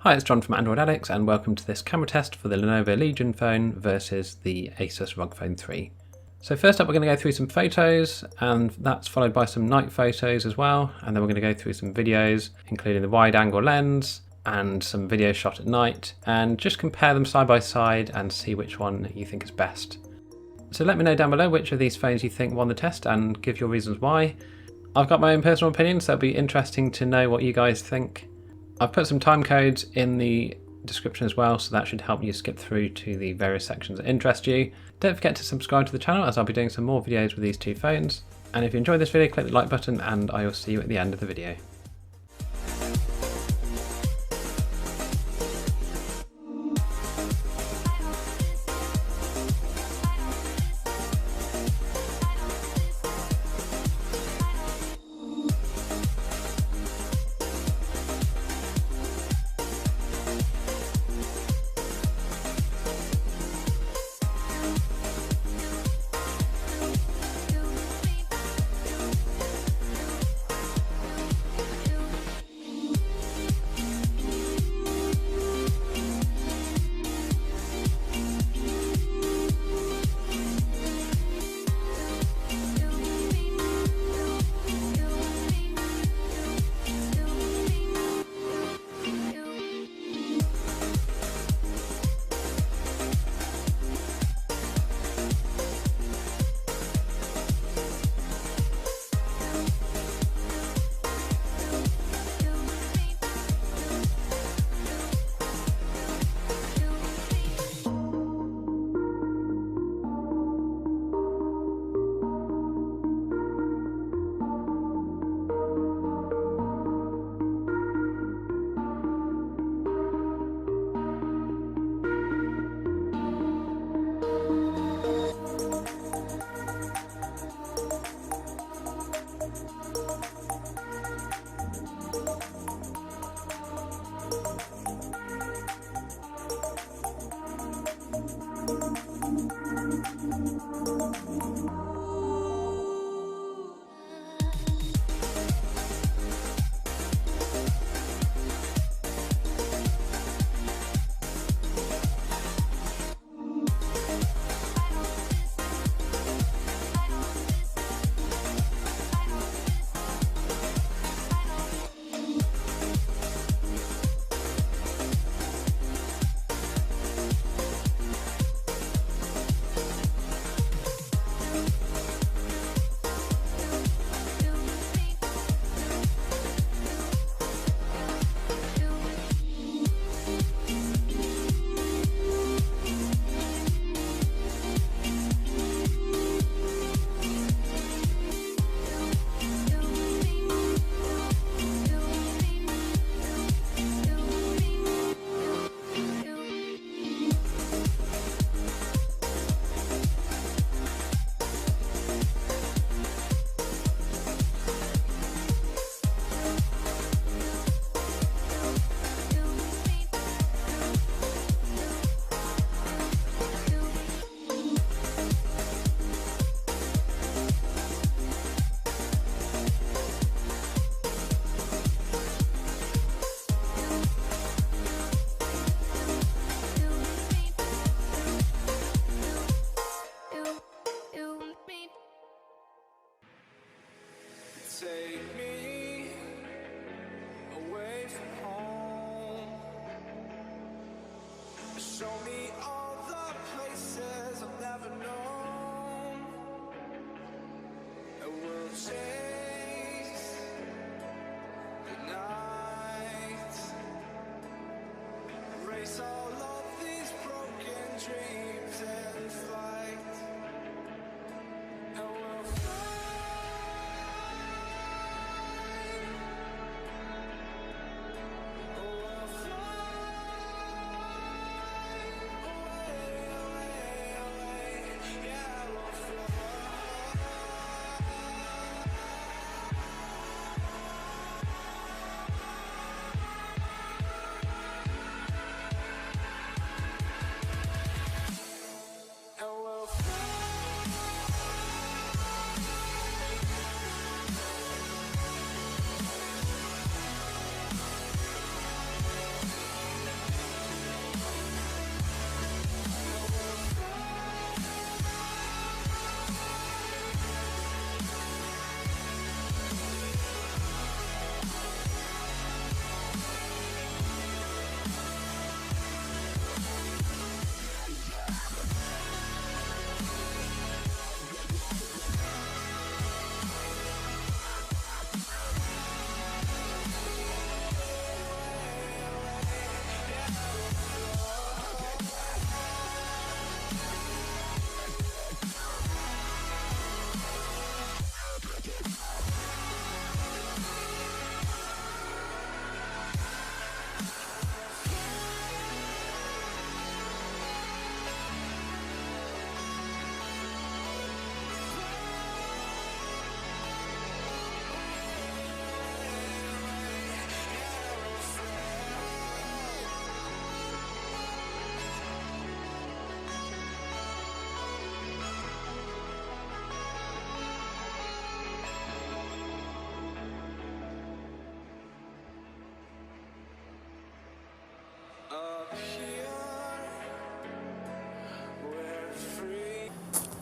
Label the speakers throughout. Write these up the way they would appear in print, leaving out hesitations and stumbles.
Speaker 1: Hi, it's John from Android Addicts and welcome to this camera test for the Lenovo Legion phone versus the Asus Rog Phone 3. So first up we're going to go through some photos, and that's followed by some night photos as well, and then we're going to go through some videos including the wide angle lens and some video shot at night, and just compare them side by side and see which one you think is best. So let me know down below which of these phones you think won the test and give your reasons why. I've got my own personal opinion, so it'll be interesting to know what you guys think. I've put some time codes in the description as well, so that should help you skip through to the various sections that interest you. Don't forget to subscribe to the channel, as I'll be doing some more videos with these two phones. And if you enjoyed this video, click the like button and I will see you at the end of the video.
Speaker 2: Take me away from home. Show me all the places I've never known. And we'll chase the night, erase all of these broken dreams and flight. And we'll fly. Away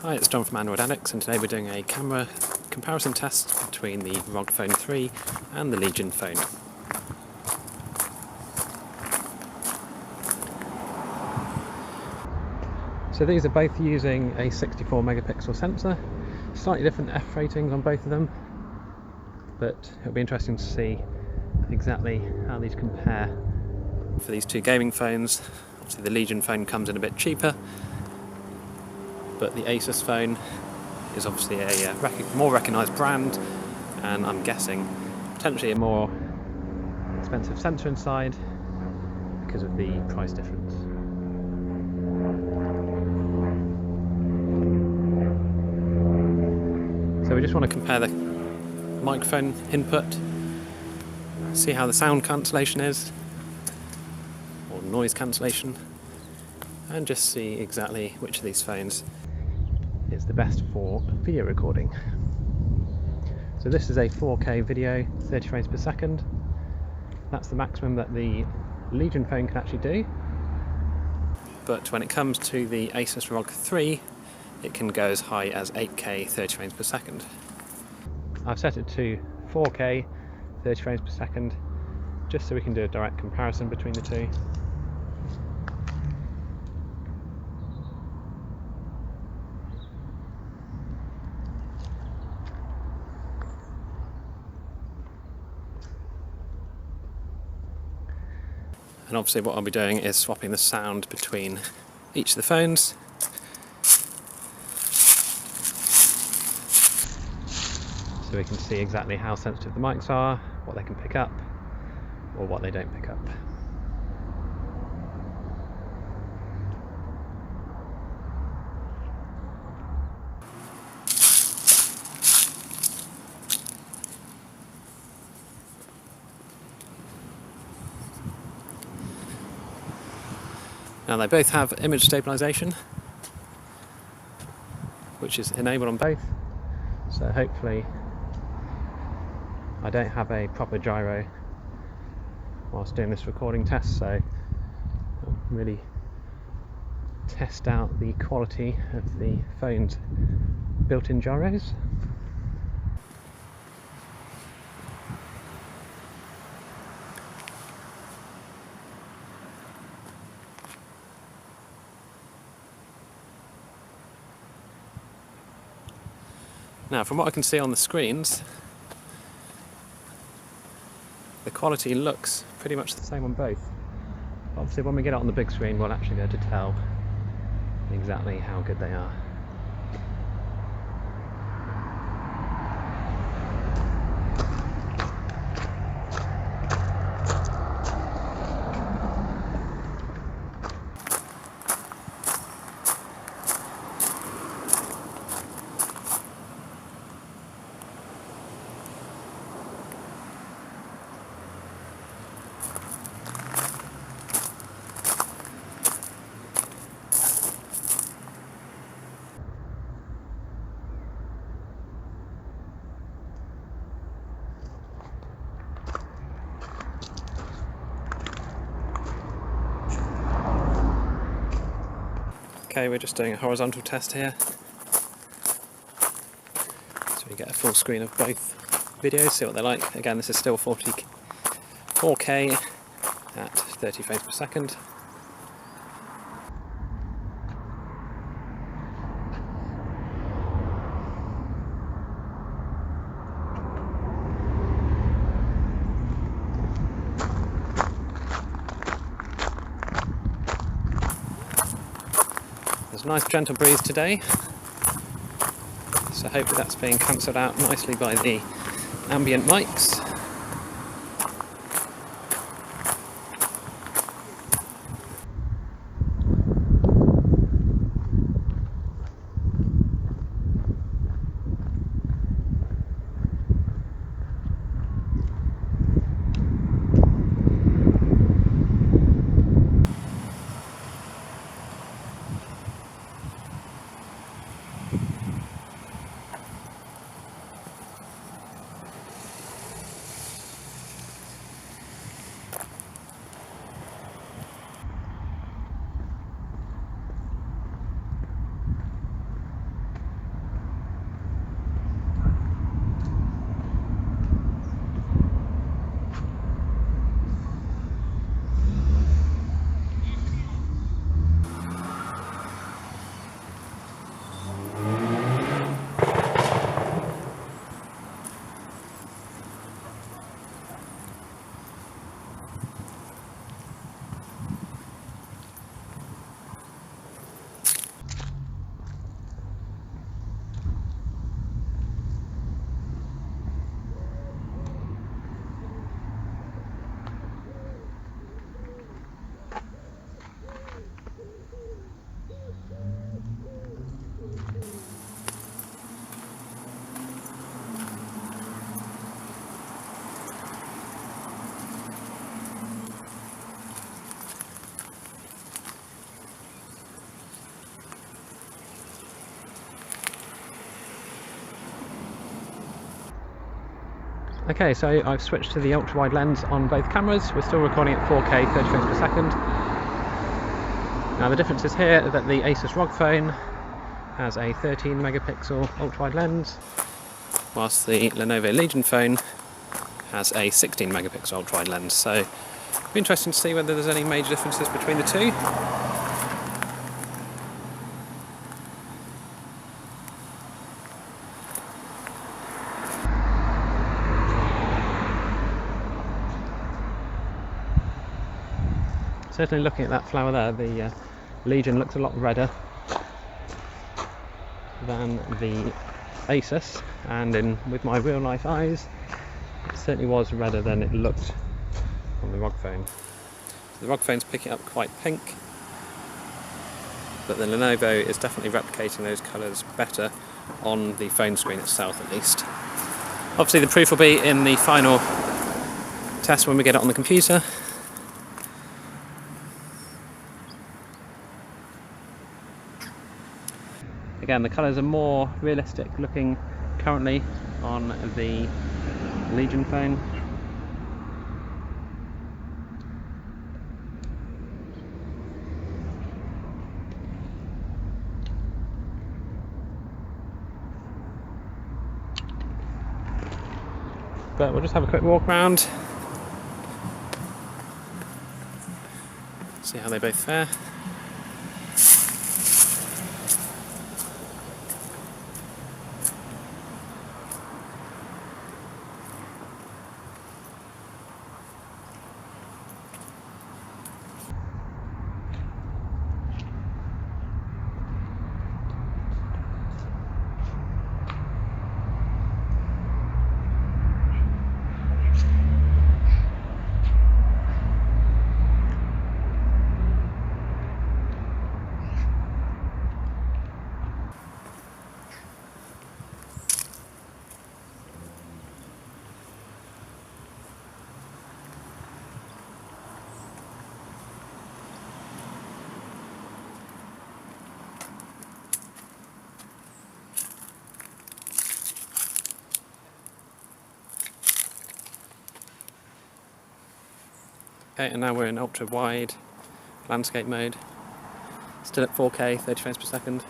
Speaker 1: Hi, it's John from Android Addicts, and today we're doing a camera comparison test between the Rog Phone 3 and the Legion phone. So these are both using a 64 megapixel sensor, slightly different F ratings on both of them, but it'll be interesting to see exactly how these compare. For these two gaming phones, obviously the Legion phone comes in a bit cheaper, but the Asus phone is obviously a more recognised brand, and I'm guessing potentially a more expensive sensor inside because of the price difference. So we just want to compare the microphone input, see how the sound cancellation is, or noise cancellation, and just see exactly which of these phones is the best for video recording. So this is a 4K video, 30 frames per second. That's the maximum that the Legion phone can actually do. But when it comes to the Asus Rog 3, it can go as high as 8K 30 frames per second. I've set it to 4K 30 frames per second, just so we can do a direct comparison between the two. And obviously what I'll be doing is swapping the sound between each of the phones. So we can see exactly how sensitive the mics are, what they can pick up, or what they don't pick up. Now they both have image stabilisation, which is enabled on both, so hopefully I don't have a proper gyro whilst doing this recording test, so I'll really test out the quality of the phone's built-in gyros. Now, from what I can see on the screens, the quality looks pretty much the same on both. Obviously, when we get it on the big screen, we'll actually be able to tell exactly how good they are. Okay, we're just doing a horizontal test here, so we get a full screen of both videos, see what they're like. Again, this is still 4K at 30 frames per second. There's a nice gentle breeze today, so hopefully that's being cancelled out nicely by the ambient mics. Okay, so I've switched to the ultra-wide lens on both cameras. We're still recording at 4K 30 frames per second. Now the difference is here that the Asus Rog Phone has a 13 megapixel ultra-wide lens, whilst the Lenovo Legion phone has a 16 megapixel ultra-wide lens. So it'll be interesting to see whether there's any major differences between the two. Certainly looking at that flower there, the Legion looks a lot redder than the Asus, and with my real life eyes it certainly was redder than it looked on the Rog Phone. The Rog Phone's picking up quite pink, but the Lenovo is definitely replicating those colours better on the phone screen itself at least. Obviously the proof will be in the final test when we get it on the computer. Again, the colours are more realistic looking currently on the Legion phone. But we'll just have a quick walk around, see how they both fare. Okay, and now we're in ultra wide landscape mode, still at 4K 30 frames per second.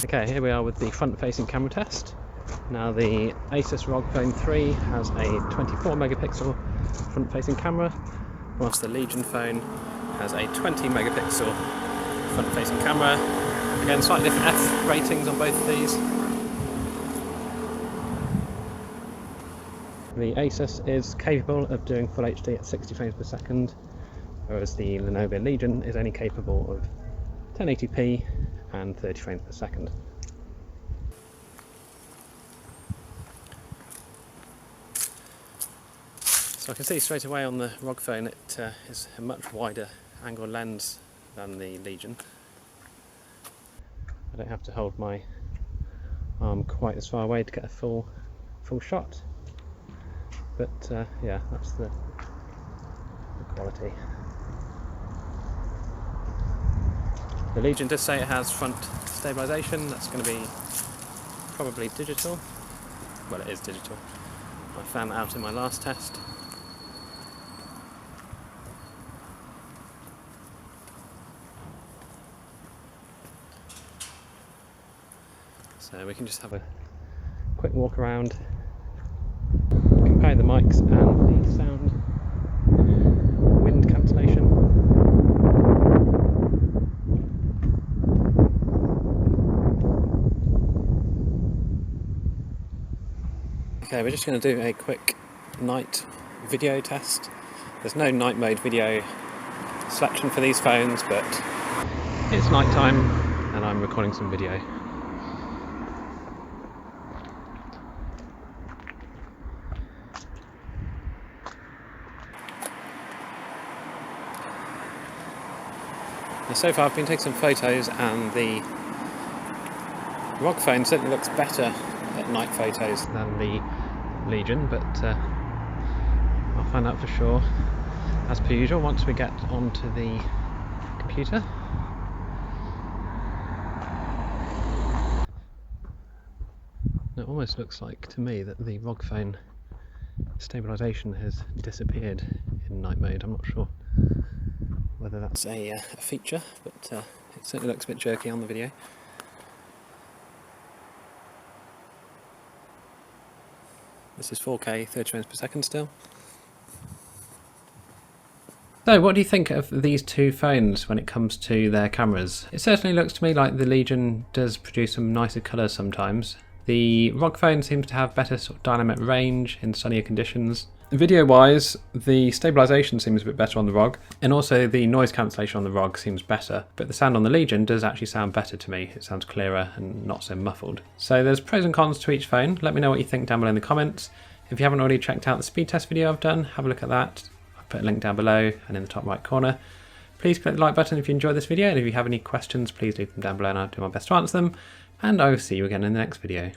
Speaker 1: Okay, here we are with the front-facing camera test. Now the Asus Rog Phone 3 has a 24 megapixel front-facing camera, whilst the Legion phone has a 20 megapixel front-facing camera. Again, slightly different F ratings on both of these. The Asus is capable of doing Full HD at 60 frames per second, whereas the Lenovo Legion is only capable of 1080p and 30 frames per second. So I can see straight away on the Rog Phone it is a much wider angle lens than the Legion. I don't have to hold my arm quite as far away to get a full shot. but yeah, that's the quality. The Legion does say it has front stabilisation. That's going to be probably digital. Well, it is digital. I found that out in my last test. So we can just have a quick walk around, compare the mics and the sound, wind cancellation. Okay, we're just going to do a quick night video test. There's no night mode video selection for these phones, but it's night time and I'm recording some video. Now, so far I've been taking some photos and the Rog phone certainly looks better at night photos than the Legion, but I'll find out for sure as per usual once we get onto the computer. It almost looks like to me that the Rog phone stabilisation has disappeared in night mode. I'm not sure whether that's a feature, but it certainly looks a bit jerky on the video. This is 4K 30 frames per second still. So what do you think of these two phones when it comes to their cameras? It certainly looks to me like the Legion does produce some nicer colours sometimes. The Rog phone seems to have better sort of dynamic range in sunnier conditions. Video wise, the stabilisation seems a bit better on the Rog, and also the noise cancellation on the Rog seems better, but the sound on the Legion does actually sound better to me. It sounds clearer and not so muffled. So there's pros and cons to each phone. Let me know what you think down below in the comments. If you haven't already checked out the speed test video I've done, have a look at that. I've put a link down below and in the top right corner. Please click the like button if you enjoyed this video, and if you have any questions, please leave them down below and I'll do my best to answer them. And I will see you again in the next video.